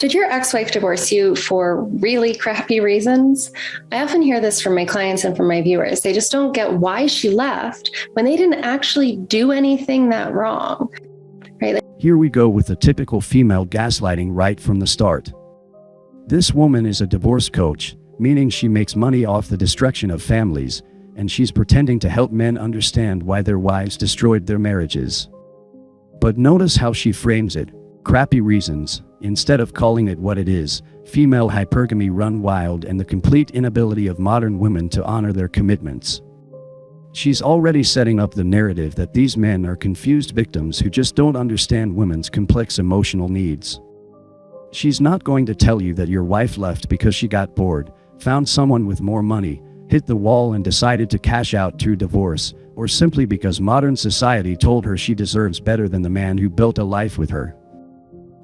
Did your ex-wife divorce you for really crappy reasons? I often hear this from my clients and from my viewers. They just don't get why she left when they didn't actually do anything that wrong. Right? Here we go with the typical female gaslighting right from the start. This woman is a divorce coach, meaning she makes money off the destruction of families, and she's pretending to help men understand why their wives destroyed their marriages. But notice how she frames it: crappy reasons, instead of calling it what it is: female hypergamy run wild and the complete inability of modern women to honor their commitments. She's already setting up the narrative that these men are confused victims who just don't understand women's complex emotional needs. She's not going to tell you that your wife left because she got bored, found someone with more money, hit the wall and decided to cash out through divorce, or simply because modern society told her she deserves better than the man who built a life with her.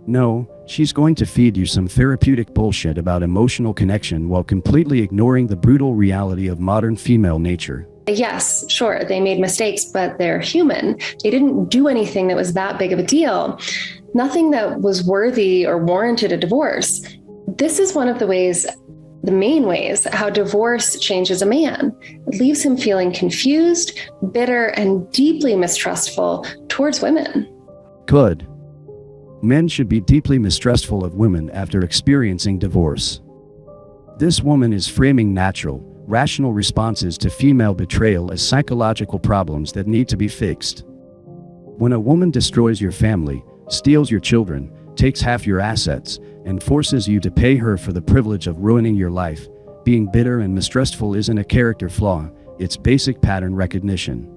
No, she's going to feed you some therapeutic bullshit about emotional connection while completely ignoring the brutal reality of modern female nature. Yes, sure, they made mistakes, but they're human. They didn't do anything that was that big of a deal. Nothing that was worthy or warranted a divorce. This is one of the main ways how divorce changes a man. It leaves him feeling confused, bitter, and deeply mistrustful towards women. Good. Men should be deeply mistrustful of women after experiencing divorce. This woman is framing natural, rational responses to female betrayal as psychological problems that need to be fixed. When a woman destroys your family, steals your children, takes half your assets, and forces you to pay her for the privilege of ruining your life, being bitter and mistrustful isn't a character flaw, it's basic pattern recognition.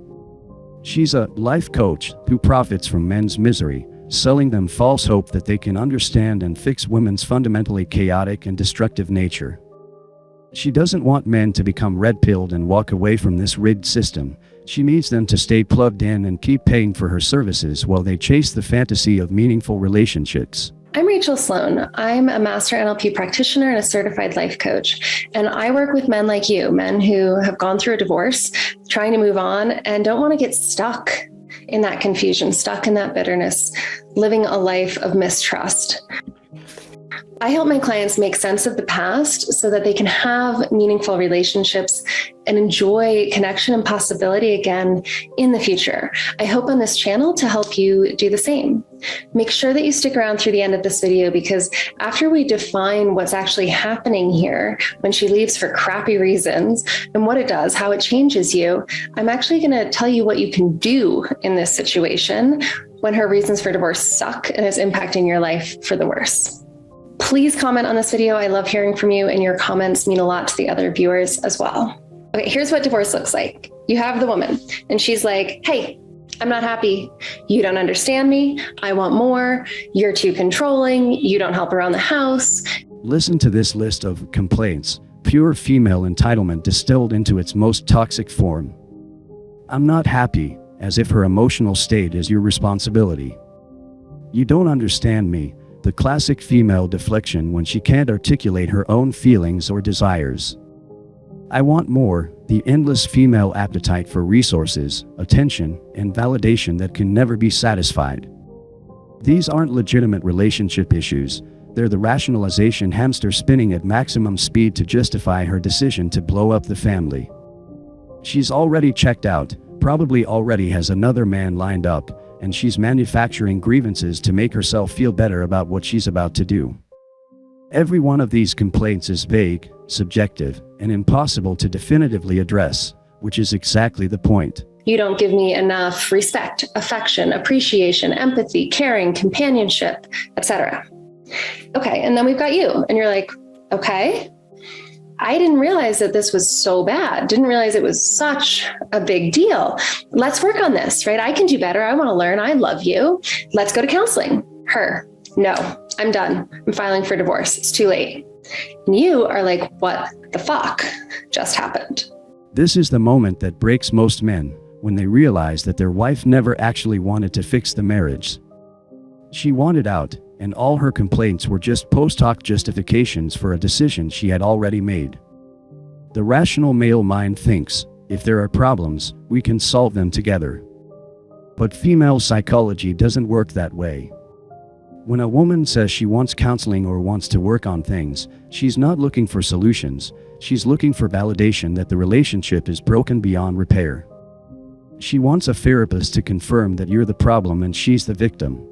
She's a life coach who profits from men's misery, selling them false hope that they can understand and fix women's fundamentally chaotic and destructive nature. She doesn't want men to become red-pilled and walk away from this rigged system. She needs them to stay plugged in and keep paying for her services while they chase the fantasy of meaningful relationships. I'm Rachel Sloan. I'm a master NLP practitioner and a certified life coach. And I work with men like you, men who have gone through a divorce, trying to move on, and don't want to get stuck in that confusion, stuck in that bitterness, living a life of mistrust. I help my clients make sense of the past so that they can have meaningful relationships and enjoy connection and possibility again in the future. I hope on this channel to help you do the same. Make sure that you stick around through the end of this video, because after we define what's actually happening here when she leaves for crappy reasons and what it does, how it changes you, I'm actually going to tell you what you can do in this situation when her reasons for divorce suck and it's impacting your life for the worse. Please comment on this video. I love hearing from you, and your comments mean a lot to the other viewers as well. Okay, here's what divorce looks like. You have the woman, and she's like, hey, I'm not happy. You don't understand me. I want more. You're too controlling. You don't help around the house. Listen to this list of complaints, pure female entitlement distilled into its most toxic form. I'm not happy, as if her emotional state is your responsibility. You don't understand me. The classic female deflection when she can't articulate her own feelings or desires. I want more, the endless female appetite for resources, attention, and validation that can never be satisfied. These aren't legitimate relationship issues, they're the rationalization hamster spinning at maximum speed to justify her decision to blow up the family. She's already checked out, probably already has another man lined up, and she's manufacturing grievances to make herself feel better about what she's about to do. Every one of these complaints is vague, subjective, and impossible to definitively address, which is exactly the point. You don't give me enough respect, affection, appreciation, empathy, caring, companionship, etc. Okay, and then we've got you, and you're like, okay, I didn't realize that this was so bad. Didn't realize it was such a big deal. Let's work on this, right? I can do better. I want to learn. I love you. Let's go to counseling. Her, no, I'm done. I'm filing for divorce. It's too late. And you are like, what the fuck just happened? This is the moment that breaks most men, when they realize that their wife never actually wanted to fix the marriage. She wanted out, and all her complaints were just post hoc justifications for a decision she had already made. The rational male mind thinks, if there are problems, we can solve them together. But female psychology doesn't work that way. When a woman says she wants counseling or wants to work on things, she's not looking for solutions, she's looking for validation that the relationship is broken beyond repair. She wants a therapist to confirm that you're the problem and she's the victim.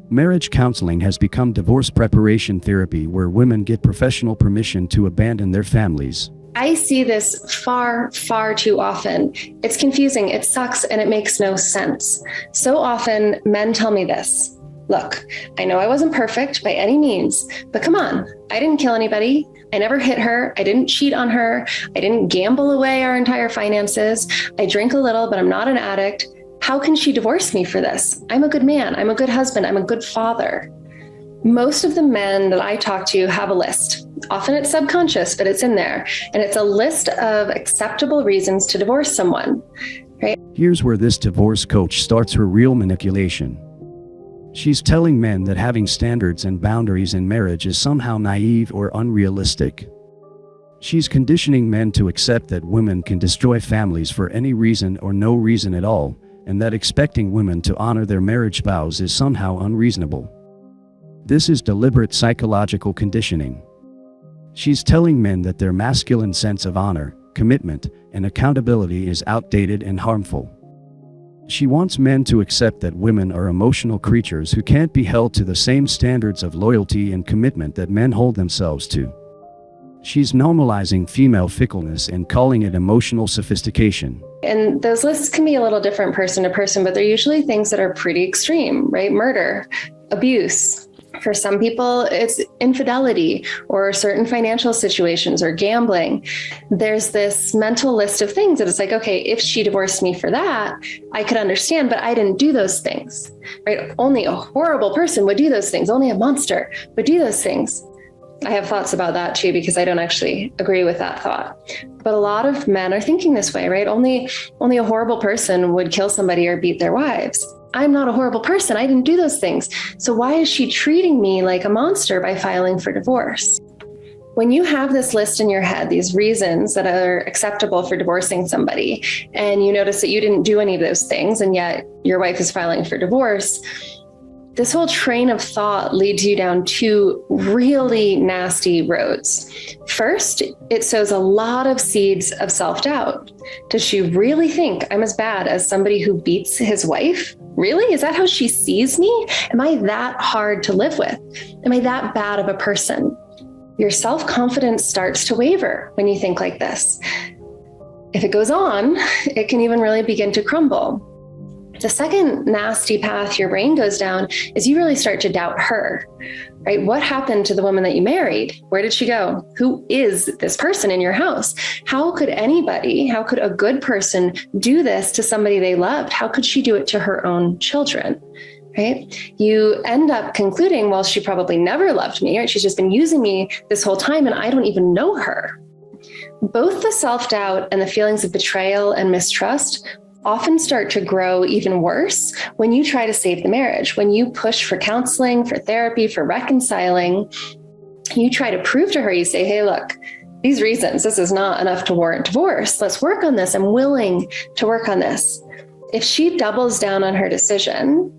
Marriage counseling has become divorce preparation therapy where women get professional permission to abandon their families. I see this far, far too often. It's confusing, it sucks, and it makes no sense. So often, men tell me this. Look, I know I wasn't perfect by any means, but come on, I didn't kill anybody. I never hit her. I didn't cheat on her. I didn't gamble away our entire finances. I drink a little, but I'm not an addict. How can she divorce me for this? I'm a good man. I'm a good husband. I'm a good father. Most of the men that I talk to have a list. Often it's subconscious, but it's in there. And it's a list of acceptable reasons to divorce someone, right? Here's where this divorce coach starts her real manipulation. She's telling men that having standards and boundaries in marriage is somehow naive or unrealistic. She's conditioning men to accept that women can destroy families for any reason or no reason at all, and that expecting women to honor their marriage vows is somehow unreasonable. This is deliberate psychological conditioning. She's telling men that their masculine sense of honor, commitment, and accountability is outdated and harmful. She wants men to accept that women are emotional creatures who can't be held to the same standards of loyalty and commitment that men hold themselves to. She's normalizing female fickleness and calling it emotional sophistication. And those lists can be a little different person to person, but they're usually things that are pretty extreme, right? Murder, abuse. For some people, it's infidelity or certain financial situations or gambling. There's this mental list of things that it's like, okay, if she divorced me for that, I could understand, but I didn't do those things, right? Only a horrible person would do those things. Only a monster would do those things. I have thoughts about that too, because I don't actually agree with that thought. But a lot of men are thinking this way, right? Only a horrible person would kill somebody or beat their wives. I'm not a horrible person. I didn't do those things. So why is she treating me like a monster by filing for divorce? When you have this list in your head, these reasons that are acceptable for divorcing somebody, and you notice that you didn't do any of those things, and yet your wife is filing for divorce, this whole train of thought leads you down two really nasty roads. First, it sows a lot of seeds of self-doubt. Does she really think I'm as bad as somebody who beats his wife? Really? Is that how she sees me? Am I that hard to live with? Am I that bad of a person? Your self-confidence starts to waver when you think like this. If it goes on, it can even really begin to crumble. The second nasty path your brain goes down is you really start to doubt her, right? What happened to the woman that you married? Where did she go? Who is this person in your house? How could a good person do this to somebody they loved? How could she do it to her own children, right? You end up concluding, well, she probably never loved me, right? She's just been using me this whole time and I don't even know her. Both the self-doubt and the feelings of betrayal and mistrust often start to grow even worse when you try to save the marriage. When you push for counseling, for therapy, for reconciling, you try to prove to her, you say, hey, look, these reasons, this is not enough to warrant divorce. Let's work on this. I'm willing to work on this. If she doubles down on her decision,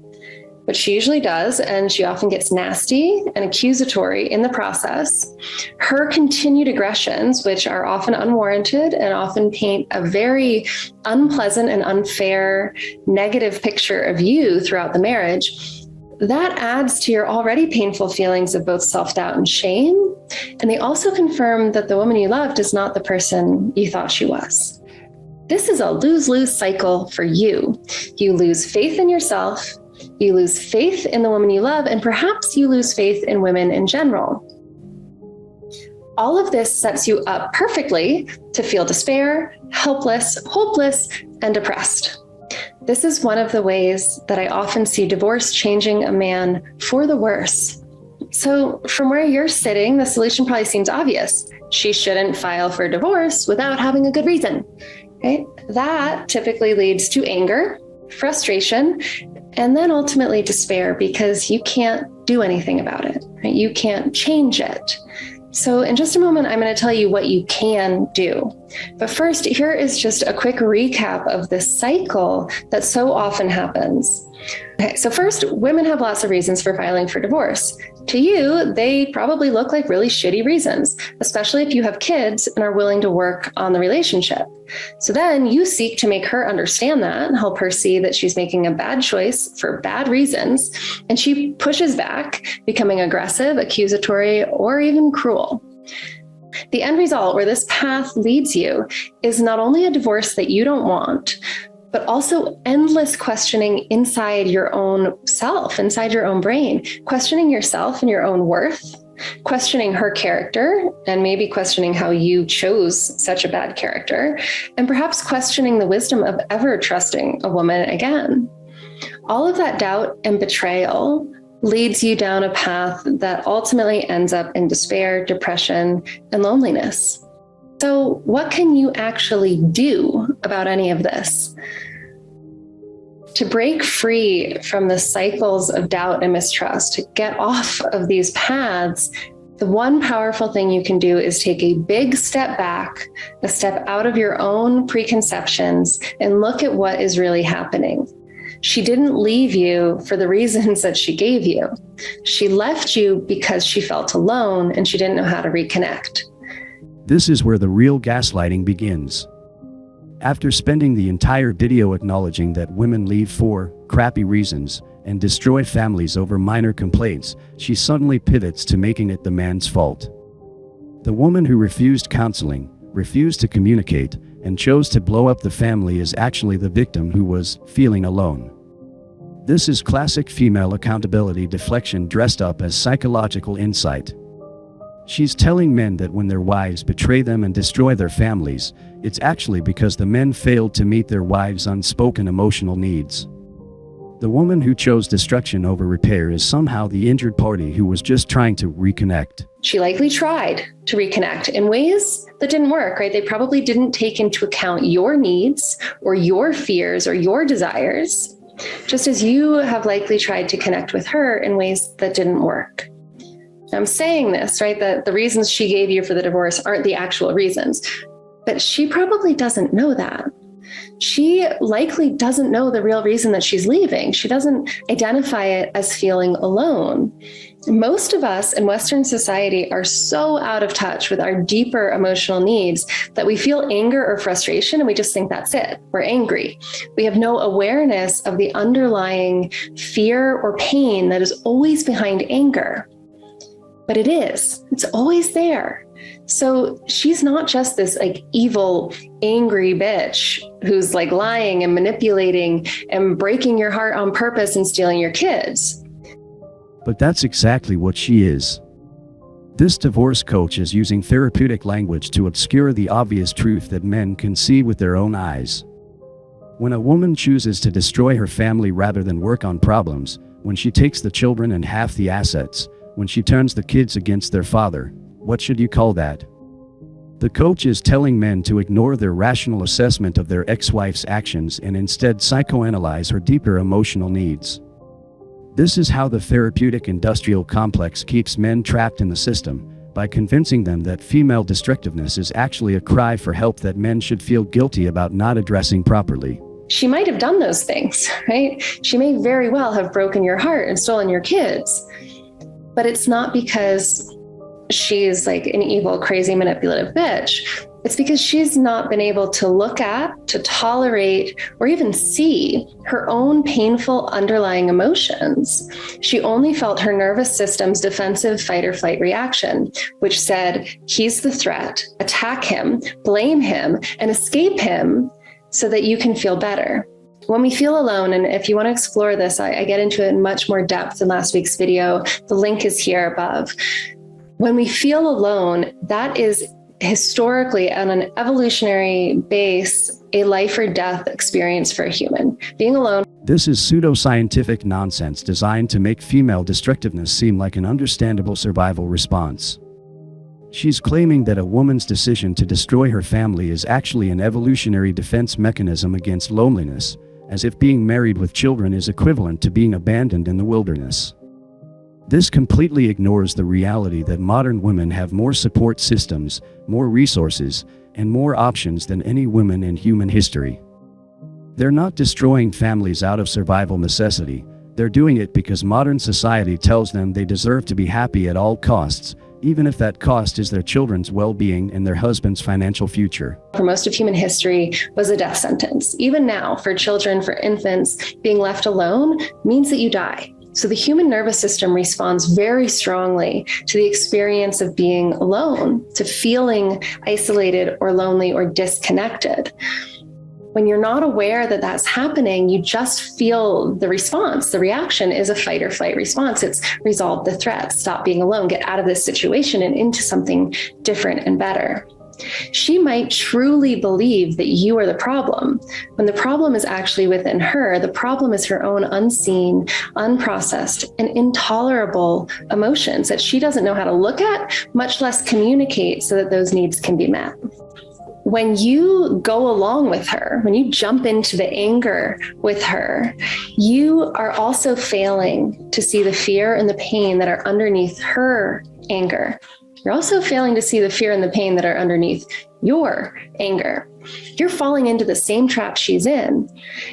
which she usually does, and she often gets nasty and accusatory in the process, her continued aggressions, which are often unwarranted and often paint a very unpleasant and unfair negative picture of you throughout the marriage, that adds to your already painful feelings of both self-doubt and shame. And they also confirm that the woman you loved is not the person you thought she was. This is a lose-lose cycle for you. You lose faith in yourself, you lose faith in the woman you love, and perhaps you lose faith in women in general. All of this sets you up perfectly to feel despair, helpless, hopeless, and depressed. This is one of the ways that I often see divorce changing a man for the worse. So from where you're sitting, the solution probably seems obvious. She shouldn't file for divorce without having a good reason, right? That typically leads to anger, frustration, and then ultimately despair because you can't do anything about it, right? You can't change it. So in just a moment, I'm going to tell you what you can do. But first, here is just a quick recap of this cycle that so often happens. Okay, so first, women have lots of reasons for filing for divorce. To you, they probably look like really shitty reasons, especially if you have kids and are willing to work on the relationship. So then you seek to make her understand that and help her see that she's making a bad choice for bad reasons. And she pushes back, becoming aggressive, accusatory, or even cruel. The end result, where this path leads you, is not only a divorce that you don't want, but also endless questioning inside your own self, inside your own brain, questioning yourself and your own worth, questioning her character, and maybe questioning how you chose such a bad character, and perhaps questioning the wisdom of ever trusting a woman again. All of that doubt and betrayal leads you down a path that ultimately ends up in despair, depression, and loneliness. So, what can you actually do about any of this? To break free from the cycles of doubt and mistrust, to get off of these paths, the one powerful thing you can do is take a big step back, a step out of your own preconceptions, and look at what is really happening. She didn't leave you for the reasons that she gave you. She left you because she felt alone and she didn't know how to reconnect. This is where the real gaslighting begins. After spending the entire video acknowledging that women leave for crappy reasons and destroy families over minor complaints, she suddenly pivots to making it the man's fault. The woman who refused counseling, refused to communicate, and chose to blow up the family is actually the victim who was feeling alone. This is classic female accountability deflection dressed up as psychological insight. She's telling men that when their wives betray them and destroy their families, it's actually because the men failed to meet their wives' unspoken emotional needs. The woman who chose destruction over repair is somehow the injured party who was just trying to reconnect. She likely tried to reconnect in ways that didn't work, right? They probably didn't take into account your needs or your fears or your desires, just as you have likely tried to connect with her in ways that didn't work. I'm saying this, right, that the reasons she gave you for the divorce aren't the actual reasons, but she probably doesn't know that. She likely doesn't know the real reason that she's leaving. She doesn't identify it as feeling alone. Most of us in Western society are so out of touch with our deeper emotional needs that we feel anger or frustration and we just think that's it. We're angry. We have no awareness of the underlying fear or pain that is always behind anger. But it is. It's always there. So she's not just this like evil, angry bitch who's like lying and manipulating and breaking your heart on purpose and stealing your kids. But that's exactly what she is. This divorce coach is using therapeutic language to obscure the obvious truth that men can see with their own eyes. When a woman chooses to destroy her family rather than work on problems, when she takes the children and half the assets, when she turns the kids against their father, what should you call that? The coach is telling men to ignore their rational assessment of their ex-wife's actions and instead psychoanalyze her deeper emotional needs. This is how the therapeutic industrial complex keeps men trapped in the system, by convincing them that female destructiveness is actually a cry for help that men should feel guilty about not addressing properly. She might have done those things, right? She may very well have broken your heart and stolen your kids. But it's not because she's like an evil, crazy, manipulative bitch. It's because she's not been able to look at, to tolerate, or even see her own painful underlying emotions. She only felt her nervous system's defensive fight or flight reaction, which said, he's the threat, attack him, blame him, and escape him so that you can feel better. When we feel alone, and if you want to explore this, I get into it in much more depth in last week's video. The link is here above. When we feel alone, that is historically on an evolutionary base, a life or death experience for a human. Being alone. This is pseudoscientific nonsense designed to make female destructiveness seem like an understandable survival response. She's claiming that a woman's decision to destroy her family is actually an evolutionary defense mechanism against loneliness, as if being married with children is equivalent to being abandoned in the wilderness. This completely ignores the reality that modern women have more support systems, more resources, and more options than any woman in human history. They're not destroying families out of survival necessity. They're doing it because modern society tells them they deserve to be happy at all costs, even if that cost is their children's well-being and their husband's financial future. For most of human history was a death sentence. Even now, for children, for infants, being left alone means that you die. So the human nervous system responds very strongly to the experience of being alone, to feeling isolated or lonely or disconnected. When you're not aware that that's happening, you just feel the response. The reaction is a fight or flight response. It's resolve the threat, stop being alone, get out of this situation and into something different and better. She might truly believe that you are the problem, when the problem is actually within her. The problem is her own unseen, unprocessed, and intolerable emotions that she doesn't know how to look at, much less communicate so that those needs can be met. When you go along with her, when you jump into the anger with her, you are also failing to see the fear and the pain that are underneath her anger. You're also failing to see the fear and the pain that are underneath your anger. You're falling into the same trap she's in.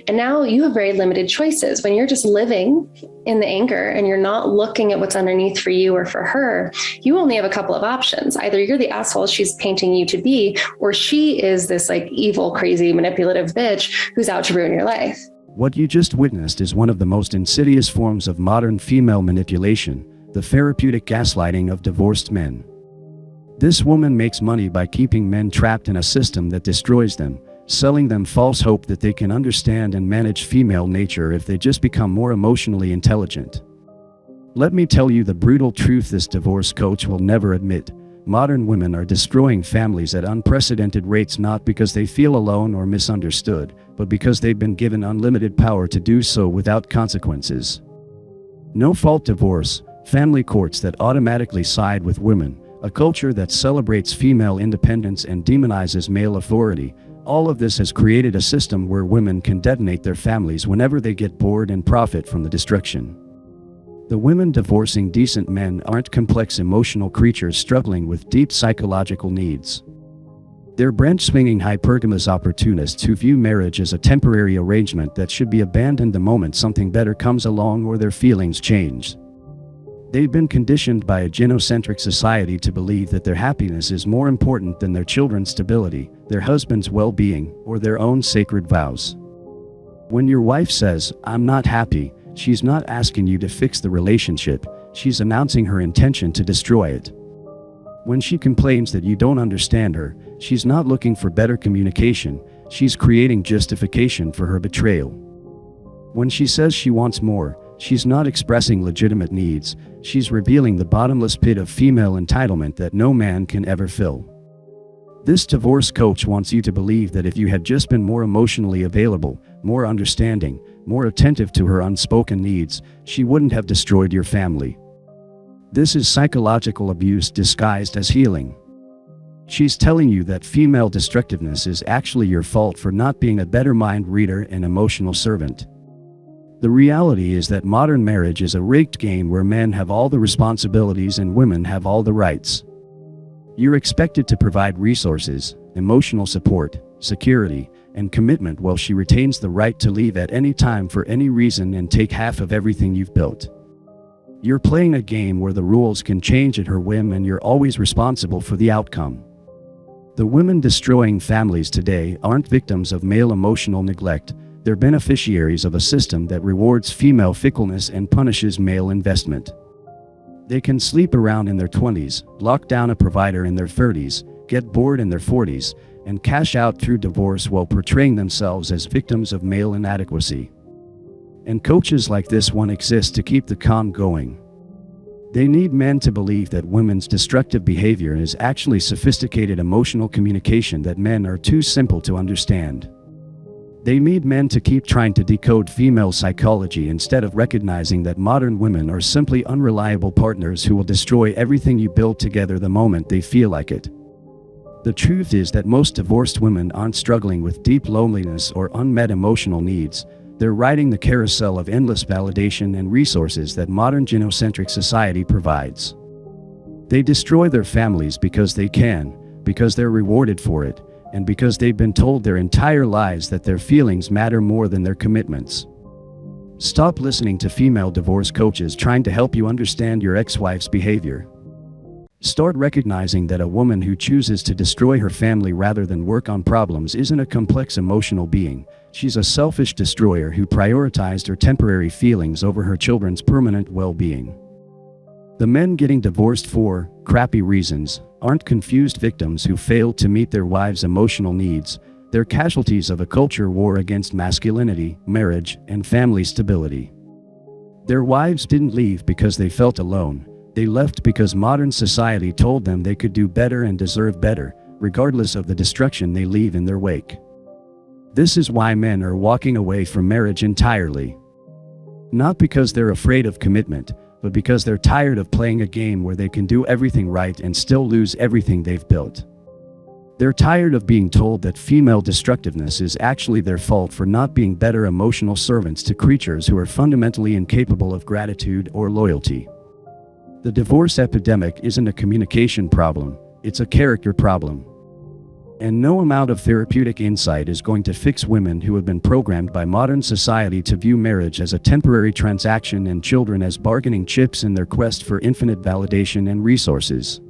And now you have very limited choices. When you're just living in the anger and you're not looking at what's underneath for you or for her, you only have a couple of options. Either you're the asshole she's painting you to be, or she is this like evil, crazy, manipulative bitch who's out to ruin your life. What you just witnessed is one of the most insidious forms of modern female manipulation, the therapeutic gaslighting of divorced men. This woman makes money by keeping men trapped in a system that destroys them, selling them false hope that they can understand and manage female nature if they just become more emotionally intelligent. Let me tell you the brutal truth this divorce coach will never admit. Modern women are destroying families at unprecedented rates, not because they feel alone or misunderstood, but because they've been given unlimited power to do so without consequences. No-fault divorce, family courts that automatically side with women, a culture that celebrates female independence and demonizes male authority. All of this has created a system where women can detonate their families whenever they get bored and profit from the destruction. The women divorcing decent men aren't complex emotional creatures struggling with deep psychological needs. They're branch-swinging hypergamous opportunists who view marriage as a temporary arrangement that should be abandoned the moment something better comes along or their feelings change. They've been conditioned by a genocentric society to believe that their happiness is more important than their children's stability, their husband's well-being, or their own sacred vows. When your wife says, "I'm not happy," she's not asking you to fix the relationship, she's announcing her intention to destroy it. When she complains that you don't understand her, she's not looking for better communication, she's creating justification for her betrayal. When she says she wants more, she's not expressing legitimate needs, she's revealing the bottomless pit of female entitlement that no man can ever fill. This divorce coach wants you to believe that if you had just been more emotionally available, more understanding, more attentive to her unspoken needs, she wouldn't have destroyed your family. This is psychological abuse disguised as healing. She's telling you that female destructiveness is actually your fault for not being a better mind reader and emotional servant. The reality is that modern marriage is a rigged game where men have all the responsibilities and women have all the rights. You're expected to provide resources, emotional support, security, and commitment while she retains the right to leave at any time for any reason and take half of everything you've built. You're playing a game where the rules can change at her whim and you're always responsible for the outcome. The women destroying families today aren't victims of male emotional neglect. They're beneficiaries of a system that rewards female fickleness and punishes male investment. They can sleep around in their 20s, lock down a provider in their 30s, get bored in their 40s, and cash out through divorce while portraying themselves as victims of male inadequacy. And coaches like this one exist to keep the con going. They need men to believe that women's destructive behavior is actually sophisticated emotional communication that men are too simple to understand. They need men to keep trying to decode female psychology instead of recognizing that modern women are simply unreliable partners who will destroy everything you build together the moment they feel like it. The truth is that most divorced women aren't struggling with deep loneliness or unmet emotional needs. They're riding the carousel of endless validation and resources that modern genocentric society provides. They destroy their families because they can, because they're rewarded for it, and because they've been told their entire lives that their feelings matter more than their commitments. Stop listening to female divorce coaches trying to help you understand your ex-wife's behavior. Start recognizing that a woman who chooses to destroy her family rather than work on problems isn't a complex emotional being. She's a selfish destroyer who prioritized her temporary feelings over her children's permanent well-being. The men getting divorced for crappy reasons aren't confused victims who failed to meet their wives' emotional needs. They're casualties of a culture war against masculinity, marriage, and family stability. Their wives didn't leave because they felt alone. They left because modern society told them they could do better and deserve better, regardless of the destruction they leave in their wake. This is why men are walking away from marriage entirely. Not because they're afraid of commitment, but because they're tired of playing a game where they can do everything right and still lose everything they've built. They're tired of being told that female destructiveness is actually their fault for not being better emotional servants to creatures who are fundamentally incapable of gratitude or loyalty. The divorce epidemic isn't a communication problem, it's a character problem. And no amount of therapeutic insight is going to fix women who have been programmed by modern society to view marriage as a temporary transaction and children as bargaining chips in their quest for infinite validation and resources.